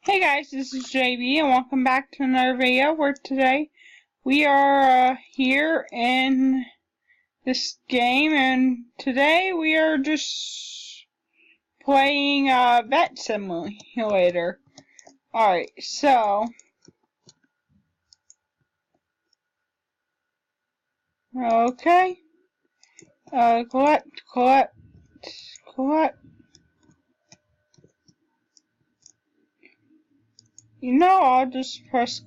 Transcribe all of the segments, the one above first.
Hey guys, this is JB and welcome back to another video where today we are here in this game, and today we are just playing Vet Simulator. Alright, so okay. Collect. You know, I'll just press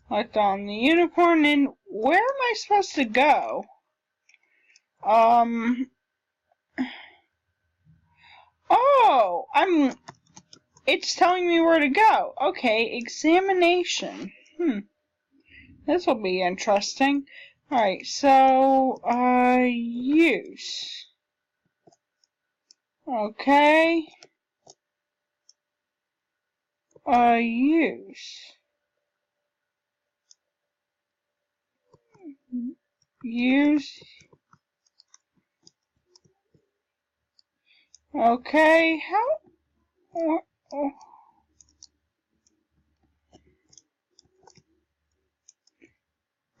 collect on the unicorn, and where am I supposed to go? Oh, it's telling me where to go. Okay, examination. This will be interesting. Alright, so, use. Okay. Use. Use. Okay, how?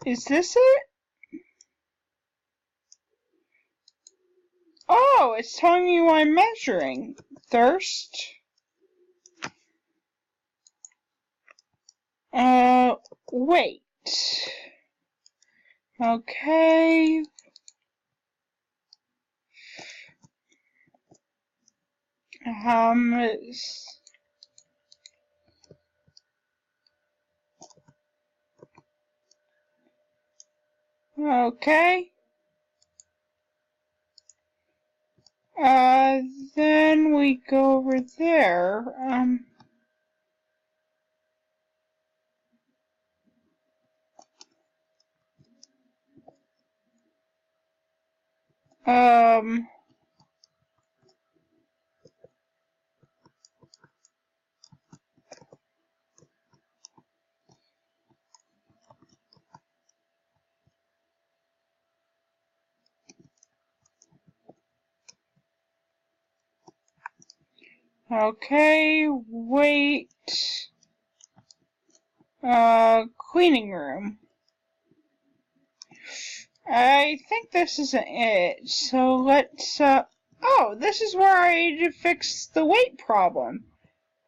Is this it? Oh, it's telling me what I'm measuring. Thirst. Wait. Okay. Okay. Then we go over there. Okay, wait. Cleaning room. I think this isn't it, so let's, oh, this is where I fix the weight problem.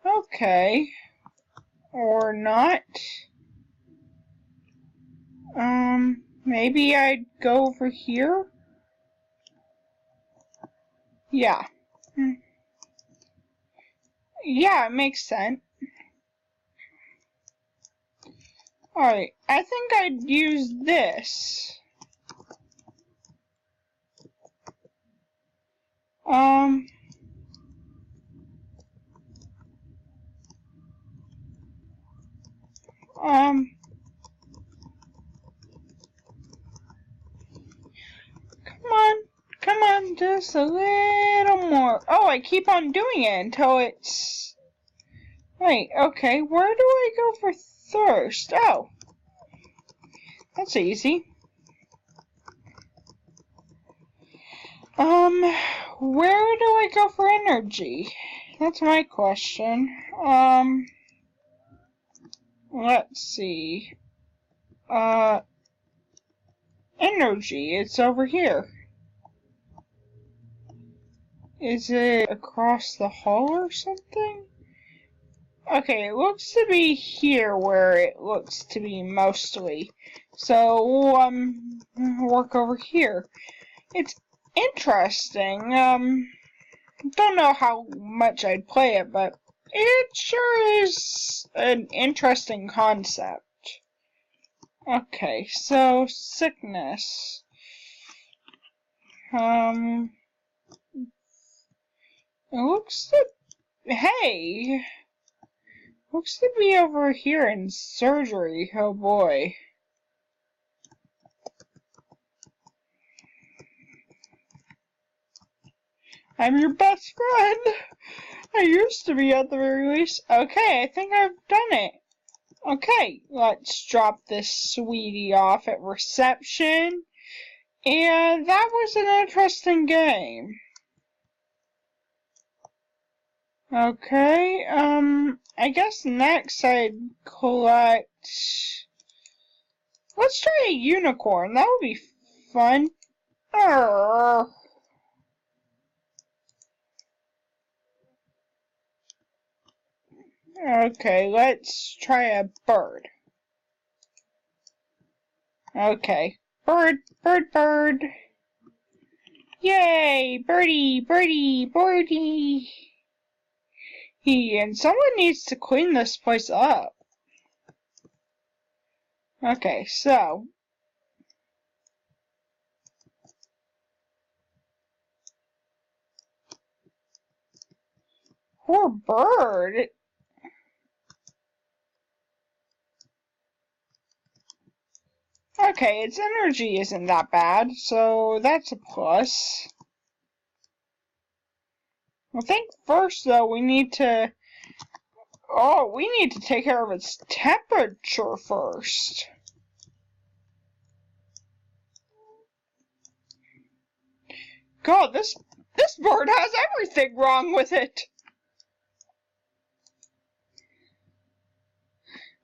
Okay. Or not. Maybe I'd go over here? Yeah. Yeah, it makes sense. Alright, I think I'd use this. Come on, just a little more. Oh, I keep on doing it until it's... Wait, okay, where do I go for thirst? Oh, that's easy. Where do I go for energy? That's my question. Let's see. Energy, it's over here. Is it across the hall or something? Okay, it looks to be here where it looks to be mostly. So, work over here. It's interesting. Don't know how much I'd play it, but it sure is an interesting concept. Okay, so sickness. It looks to... Hey! Looks to be over here in surgery. Oh boy. I'm your best friend! I used to be at the very least. Okay, I think I've done it. Okay, let's drop this sweetie off at reception. And that was an interesting game. Okay, I guess next I'd collect... Let's try a unicorn, that would be fun. Arrgh. Okay, let's try a bird. Okay, bird, bird, bird. Yay, birdie, birdie, birdie. And someone needs to clean this place up. Okay, so. Poor bird. Okay, its energy isn't that bad, so that's a plus. I think first, though, we need to take care of its temperature first. God, this bird has everything wrong with it.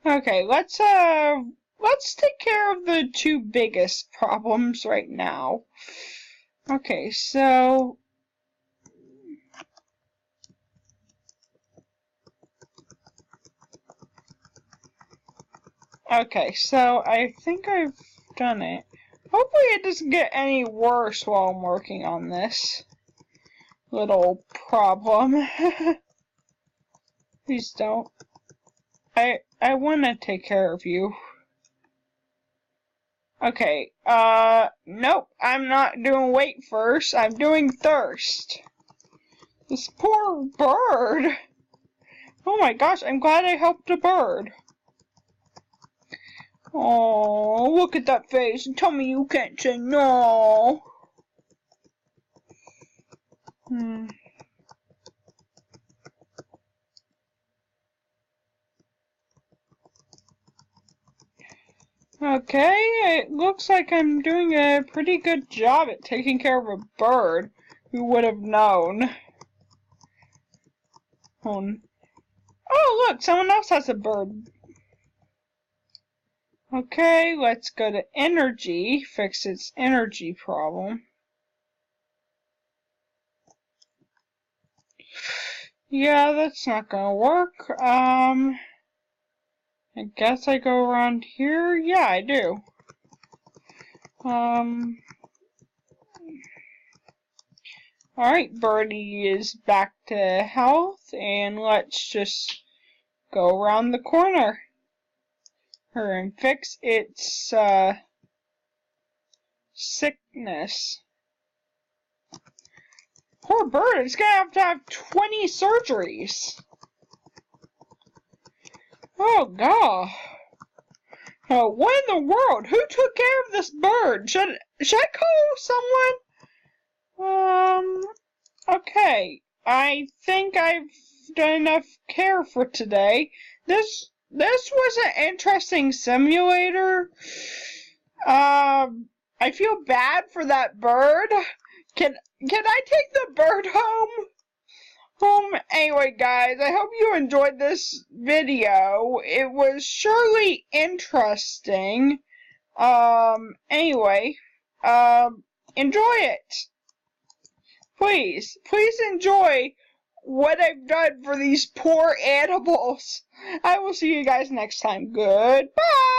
Okay, let's take care of the two biggest problems right now. Okay, so I think I've done it. Hopefully it doesn't get any worse while I'm working on this little problem. Please don't. I want to take care of you. Okay, nope, I'm not doing wait first, I'm doing thirst. This poor bird. Oh my gosh, I'm glad I helped a bird. Oh, look at that face and tell me you can't say no. Okay, it looks like I'm doing a pretty good job at taking care of a bird. Who would have known? Oh, look, someone else has a bird. Okay, let's go to energy, fix its energy problem. Yeah, that's not gonna work. I guess I go around here. Yeah, I do. Alright, birdie is back to health, and let's just go around the corner and fix its sickness. Poor bird, it's gonna have 20 surgeries. Oh god. Oh, what in the world? Who took care of this bird? Should I call someone? Okay. I think I've done enough care for today. This was an interesting simulator. I feel bad for that bird. Can I take the bird home? Anyway, guys, I hope you enjoyed this video. It was surely interesting. Anyway, enjoy it. Please enjoy what I've done for these poor animals. I will see you guys next time. Goodbye.